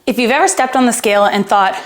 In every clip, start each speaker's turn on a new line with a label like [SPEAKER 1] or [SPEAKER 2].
[SPEAKER 1] If you've ever stepped on the scale and thought,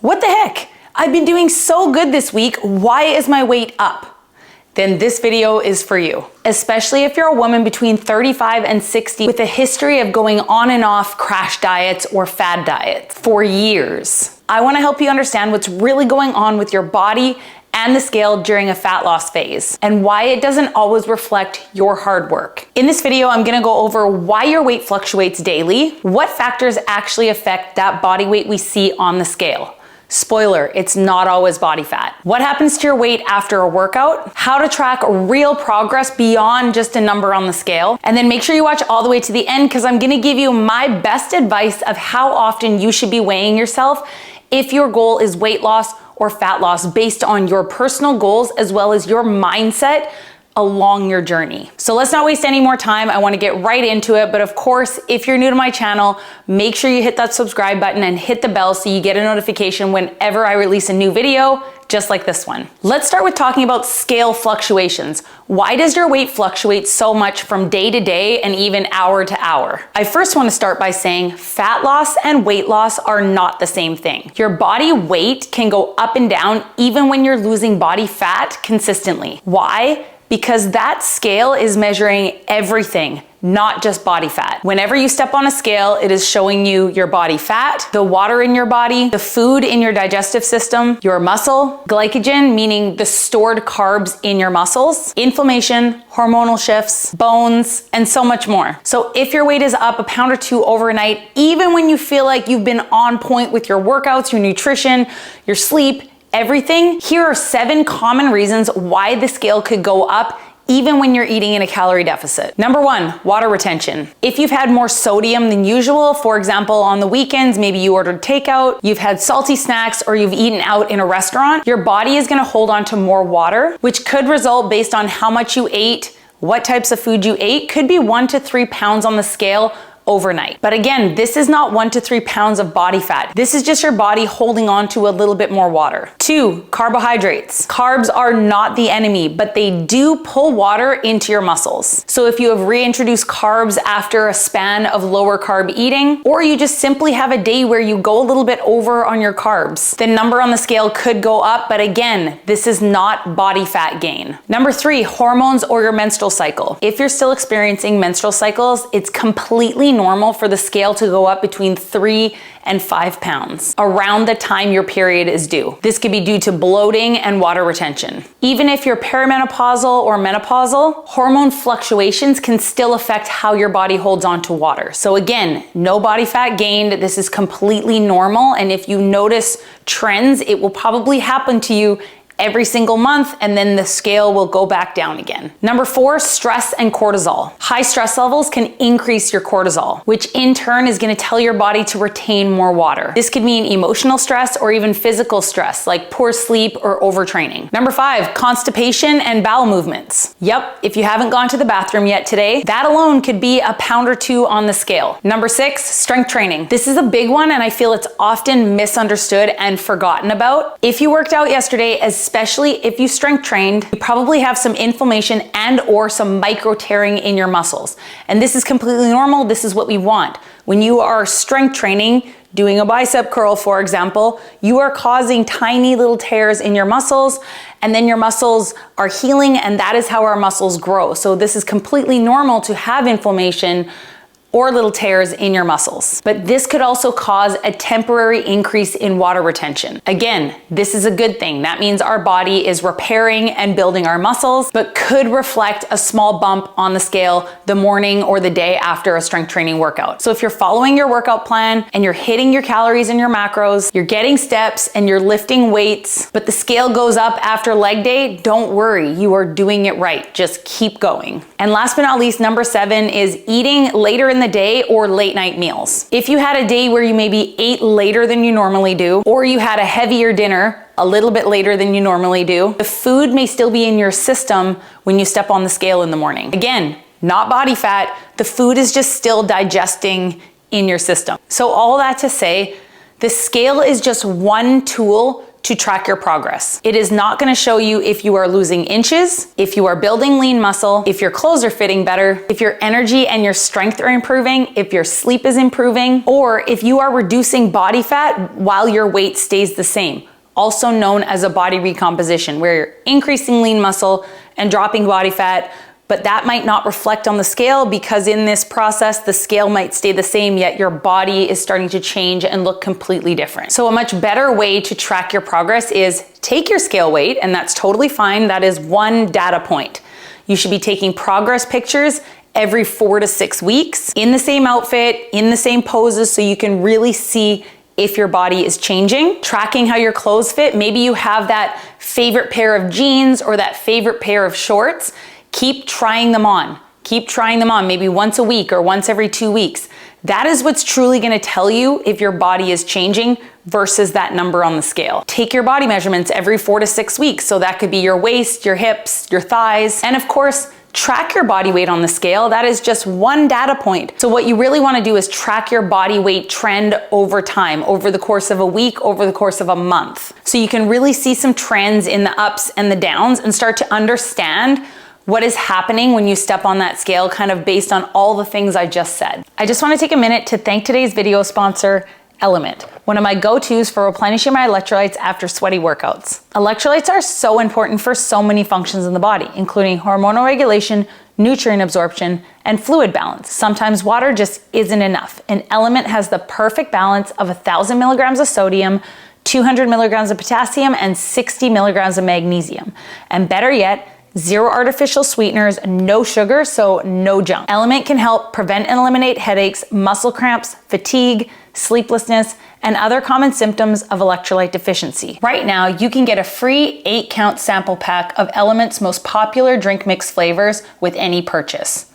[SPEAKER 1] what the heck? I've been doing so good this week, why is my weight up? Then this video is for you. Especially if you're a woman between 35 and 60 with a history of going on and off crash diets or fad diets for years. I wanna help you understand what's really going on with your body and the scale during a fat loss phase, and why it doesn't always reflect your hard work. In this video, I'm gonna go over why your weight fluctuates daily, what factors actually affect that body weight we see on the scale. Spoiler, it's not always body fat. What happens to your weight after a workout, how to track real progress beyond just a number on the scale, and then make sure you watch all the way to the end because I'm gonna give you my best advice of how often you should be weighing yourself if your goal is weight loss or fat loss based on your personal goals as well as your mindset along your journey. So let's not waste any more time. I wanna get right into it. But of course, if you're new to my channel, make sure you hit that subscribe button and hit the bell so you get a notification whenever I release a new video, just like this one. Let's start with talking about scale fluctuations. Why does your weight fluctuate so much from day to day and even hour to hour? I first wanna start by saying fat loss and weight loss are not the same thing. Your body weight can go up and down even when you're losing body fat consistently. Why? Because that scale is measuring everything, not just body fat. Whenever you step on a scale, it is showing you your body fat, the water in your body, the food in your digestive system, your muscle, glycogen, meaning the stored carbs in your muscles, inflammation, hormonal shifts, bones, and so much more. So if your weight is up a pound or two overnight, even when you feel like you've been on point with your workouts, your nutrition, your sleep, everything, here are 7 common reasons why the scale could go up even when you're eating in a calorie deficit. Number 1, water retention. If you've had more sodium than usual, for example, on the weekends, maybe you ordered takeout, you've had salty snacks, or you've eaten out in a restaurant, your body is gonna hold on to more water, which could result based on how much you ate, what types of food you ate, could be 1 to 3 pounds on the scale overnight. But again, this is not 1 to 3 pounds of body fat. This is just your body holding on to a little bit more water. 2, carbohydrates. Carbs are not the enemy, but they do pull water into your muscles. So if you have reintroduced carbs after a span of lower carb eating, or you just simply have a day where you go a little bit over on your carbs, the number on the scale could go up, but again, this is not body fat gain. Number 3, hormones or your menstrual cycle. If you're still experiencing menstrual cycles, it's completely normal for the scale to go up between 3 and 5 pounds around the time your period is due. This could be due to bloating and water retention. Even if you're perimenopausal or menopausal, hormone fluctuations can still affect how your body holds on to water. So again, no body fat gained. This is completely normal. And if you notice trends, it will probably happen to you every single month, and then the scale will go back down again. Number 4, stress and cortisol. High stress levels can increase your cortisol, which in turn is gonna tell your body to retain more water. This could mean emotional stress or even physical stress, like poor sleep or overtraining. Number 5, constipation and bowel movements. Yep, if you haven't gone to the bathroom yet today, that alone could be a pound or 2 on the scale. Number 6, strength training. This is a big one, and I feel it's often misunderstood and forgotten about. If you worked out yesterday, especially if you strength trained, you probably have some inflammation and or some micro tearing in your muscles. And this is completely normal. This is what we want. When you are strength training, doing a bicep curl, for example, you are causing tiny little tears in your muscles, and then your muscles are healing, and that is how our muscles grow. So this is completely normal to have inflammation or little tears in your muscles. But this could also cause a temporary increase in water retention. Again, this is a good thing. That means our body is repairing and building our muscles, but could reflect a small bump on the scale the morning or the day after a strength training workout. So if you're following your workout plan and you're hitting your calories and your macros, you're getting steps and you're lifting weights, but the scale goes up after leg day, don't worry, you are doing it right. Just keep going. And last but not least, number 7 is eating later in the day or late night meals. If you had a day where you maybe ate later than you normally do, or you had a heavier dinner a little bit later than you normally do, the food may still be in your system when you step on the scale in the morning. Again, not body fat, the food is just still digesting in your system. So all that to say, the scale is just one tool to track your progress. It is not gonna show you if you are losing inches, if you are building lean muscle, if your clothes are fitting better, if your energy and your strength are improving, if your sleep is improving, or if you are reducing body fat while your weight stays the same, also known as a body recomposition, where you're increasing lean muscle and dropping body fat, but that might not reflect on the scale because in this process, the scale might stay the same, yet your body is starting to change and look completely different. So a much better way to track your progress is take your scale weight, and that's totally fine. That is one data point. You should be taking progress pictures every 4 to 6 weeks in the same outfit, in the same poses, so you can really see if your body is changing. Tracking how your clothes fit. Maybe you have that favorite pair of jeans or that favorite pair of shorts. Keep trying them on. Keep trying them on, maybe once a week or once every 2 weeks. That is what's truly gonna tell you if your body is changing versus that number on the scale. Take your body measurements every 4 to 6 weeks. So that could be your waist, your hips, your thighs, and of course, track your body weight on the scale. That is just one data point. So what you really wanna do is track your body weight trend over time, over the course of a week, over the course of a month. So you can really see some trends in the ups and the downs and start to understand what is happening when you step on that scale, kind of based on all the things I just said. I just wanna take a minute to thank today's video sponsor, Element, one of my go-tos for replenishing my electrolytes after sweaty workouts. Electrolytes are so important for so many functions in the body, including hormonal regulation, nutrient absorption, and fluid balance. Sometimes water just isn't enough, and Element has the perfect balance of 1,000 milligrams of sodium, 200 milligrams of potassium, and 60 milligrams of magnesium. And better yet, 0 artificial sweeteners, no sugar, so no junk. Element can help prevent and eliminate headaches, muscle cramps, fatigue, sleeplessness, and other common symptoms of electrolyte deficiency. Right now, you can get a free 8-count sample pack of Element's most popular drink mix flavors with any purchase.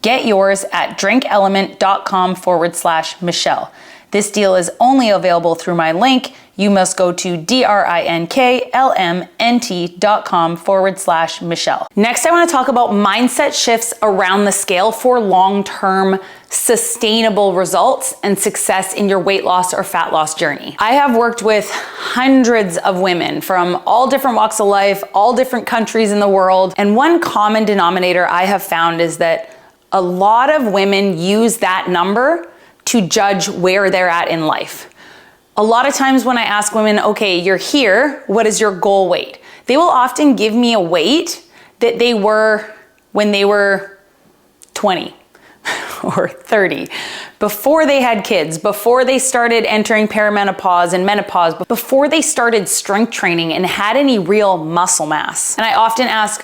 [SPEAKER 1] Get yours at drinkelement.com/Michelle. This deal is only available through my link. You must go to drinklmnt.com/Michelle. Next, I want to talk about mindset shifts around the scale for long-term sustainable results and success in your weight loss or fat loss journey. I have worked with hundreds of women from all different walks of life, all different countries in the world. And one common denominator I have found is that a lot of women use that number to judge where they're at in life. A lot of times when I ask women, okay, you're here, what is your goal weight? They will often give me a weight that they were when they were 20 or 30, before they had kids, before they started entering perimenopause and menopause, before they started strength training and had any real muscle mass. And I often ask,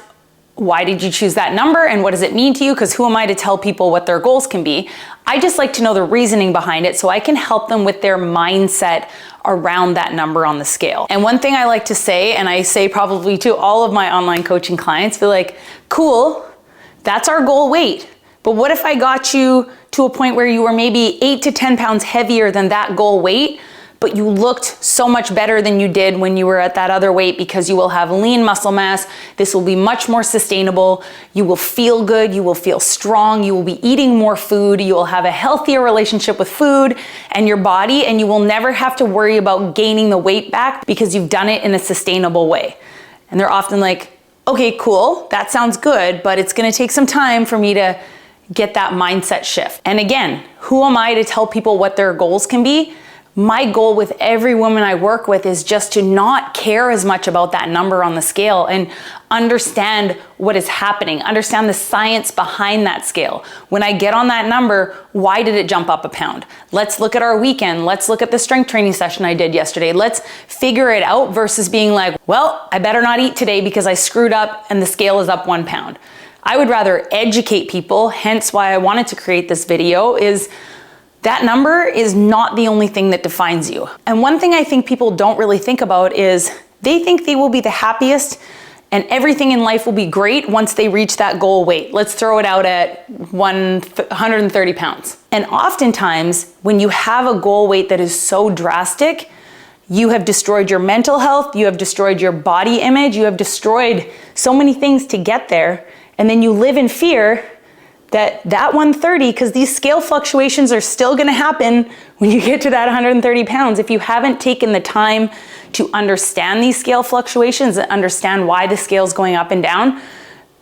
[SPEAKER 1] why did you choose that number and what does it mean to you? Because who am I to tell people what their goals can be? I just like to know the reasoning behind it so I can help them with their mindset around that number on the scale. And one thing I like to say, and I say probably to all of my online coaching clients, feel like, cool, that's our goal weight. But what if I got you to a point where you were maybe 8 to 10 pounds heavier than that goal weight, but you looked so much better than you did when you were at that other weight because you will have lean muscle mass. This will be much more sustainable. You will feel good. You will feel strong. You will be eating more food. You will have a healthier relationship with food and your body, and you will never have to worry about gaining the weight back because you've done it in a sustainable way. And they're often like, okay, cool, that sounds good, but it's gonna take some time for me to get that mindset shift. And again, who am I to tell people what their goals can be? My goal with every woman I work with is just to not care as much about that number on the scale and understand what is happening, understand the science behind that scale. When I get on that number, why did it jump up a pound? Let's look at our weekend. Let's look at the strength training session I did yesterday. Let's figure it out versus being like, well, I better not eat today because I screwed up and the scale is up 1 pound. I would rather educate people, hence why I wanted to create this video, is that number is not the only thing that defines you. And one thing I think people don't really think about is they think they will be the happiest and everything in life will be great once they reach that goal weight. Let's throw it out at 130 pounds. And oftentimes, when you have a goal weight that is so drastic, you have destroyed your mental health, you have destroyed your body image, you have destroyed so many things to get there. And then you live in fear that 130, because these scale fluctuations are still gonna happen when you get to that 130 pounds. If you haven't taken the time to understand these scale fluctuations and understand why the scale's going up and down.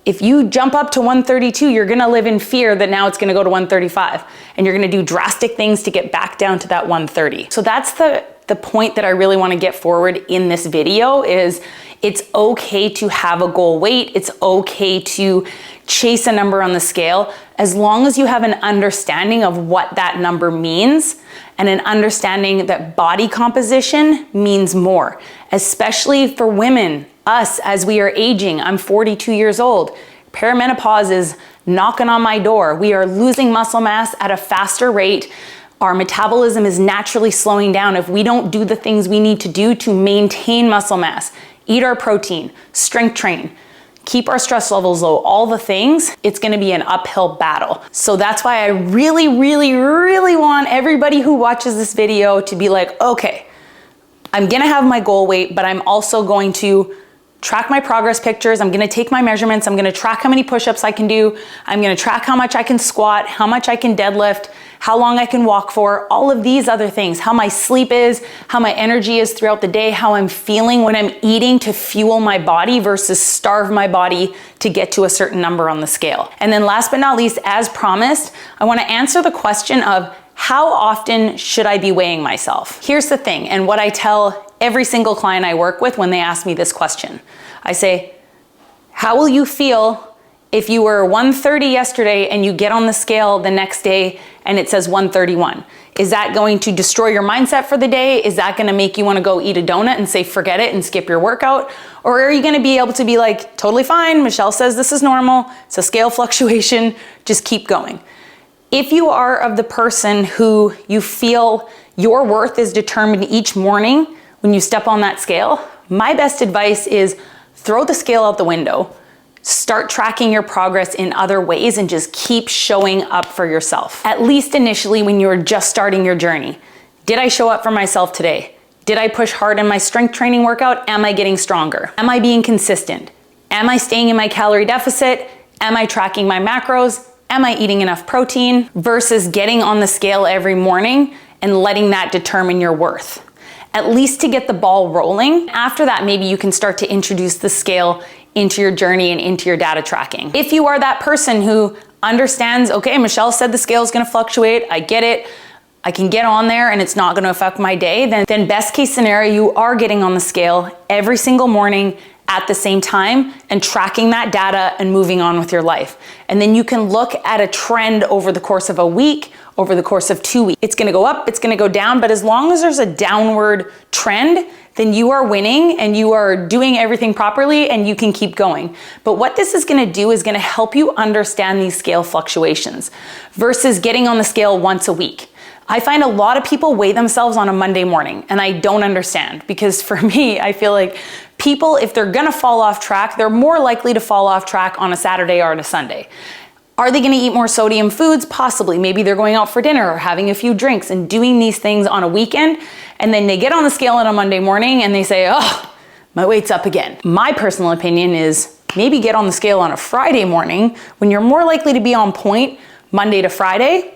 [SPEAKER 1] If you jump up to 132, you're gonna live in fear that now it's gonna go to 135, and you're gonna do drastic things to get back down to that 130. So that's the point that I really wanna get forward in this video is it's okay to have a goal weight. It's okay to chase a number on the scale as long as you have an understanding of what that number means and an understanding that body composition means more, especially for women, us as we are aging. I'm 42 years old. Perimenopause is knocking on my door. We are losing muscle mass at a faster rate. Our metabolism is naturally slowing down if we don't do the things we need to do to maintain muscle mass, eat our protein, strength train, keep our stress levels low, all the things. It's gonna be an uphill battle. So that's why I really, really, really want everybody who watches this video to be like, okay, I'm gonna have my goal weight, but I'm also going to track my progress pictures. I'm gonna take my measurements. I'm gonna track how many push-ups I can do. I'm gonna track how much I can squat, how much I can deadlift, how long I can walk for, all of these other things, how my sleep is, how my energy is throughout the day, how I'm feeling when I'm eating to fuel my body versus starve my body to get to a certain number on the scale. And then last but not least, as promised, I wanna answer the question of how often should I be weighing myself? Here's the thing, and what I tell every single client I work with when they ask me this question. I say, how will you feel if you were 130 yesterday and you get on the scale the next day and it says 131? Is that going to destroy your mindset for the day? Is that gonna make you wanna go eat a donut and say forget it and skip your workout? Or are you gonna be able to be like, totally fine, Michelle says this is normal, it's a scale fluctuation, just keep going? If you are of the person who you feel your worth is determined each morning when you step on that scale, my best advice is throw the scale out the window. Start tracking your progress in other ways and just keep showing up for yourself. At least initially when you're just starting your journey. Did I show up for myself today? Did I push hard in my strength training workout? Am I getting stronger? Am I being consistent? Am I staying in my calorie deficit? Am I tracking my macros? Am I eating enough protein? Versus getting on the scale every morning and letting that determine your worth. At least to get the ball rolling. After that, maybe you can start to introduce the scale into your journey and into your data tracking. If you are that person who understands, okay, Michelle said the scale is gonna fluctuate, I get it, I can get on there and it's not gonna affect my day, then best case scenario, you are getting on the scale every single morning at the same time and tracking that data and moving on with your life. And then you can look at a trend over the course of a week, over the course of 2 weeks. It's gonna go up, it's gonna go down, but as long as there's a downward trend, then you are winning and you are doing everything properly and you can keep going. But what this is gonna do is gonna help you understand these scale fluctuations versus getting on the scale once a week. I find a lot of people weigh themselves on a Monday morning and I don't understand because for me, I feel like people, if they're gonna fall off track, they're more likely to fall off track on a Saturday or on a Sunday. Are they gonna eat more sodium foods? Possibly. Maybe they're going out for dinner or having a few drinks and doing these things on a weekend, and then they get on the scale on a Monday morning and they say, oh, my weight's up again. My personal opinion is maybe get on the scale on a Friday morning when you're more likely to be on point Monday to Friday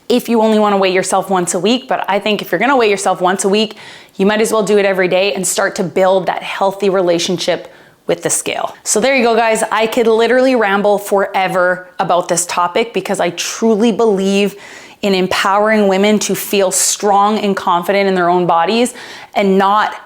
[SPEAKER 1] if you only wanna weigh yourself once a week. But I think if you're gonna weigh yourself once a week, you might as well do it every day and start to build that healthy relationship with the scale. So there you go, guys. I could literally ramble forever about this topic because I truly believe in empowering women to feel strong and confident in their own bodies and not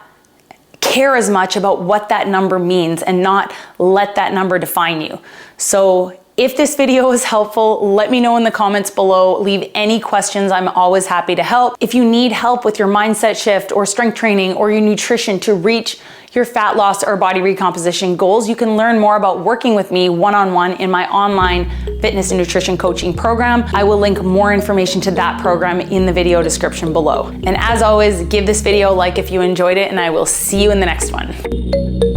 [SPEAKER 1] care as much about what that number means and not let that number define you. So if this video was helpful, let me know in the comments below. Leave any questions. I'm always happy to help. If you need help with your mindset shift or strength training or your nutrition to reach your fat loss or body recomposition goals, you can learn more about working with me one-on-one in my online fitness and nutrition coaching program. I will link more information to that program in the video description below. And as always, give this video a like if you enjoyed it, and I will see you in the next one.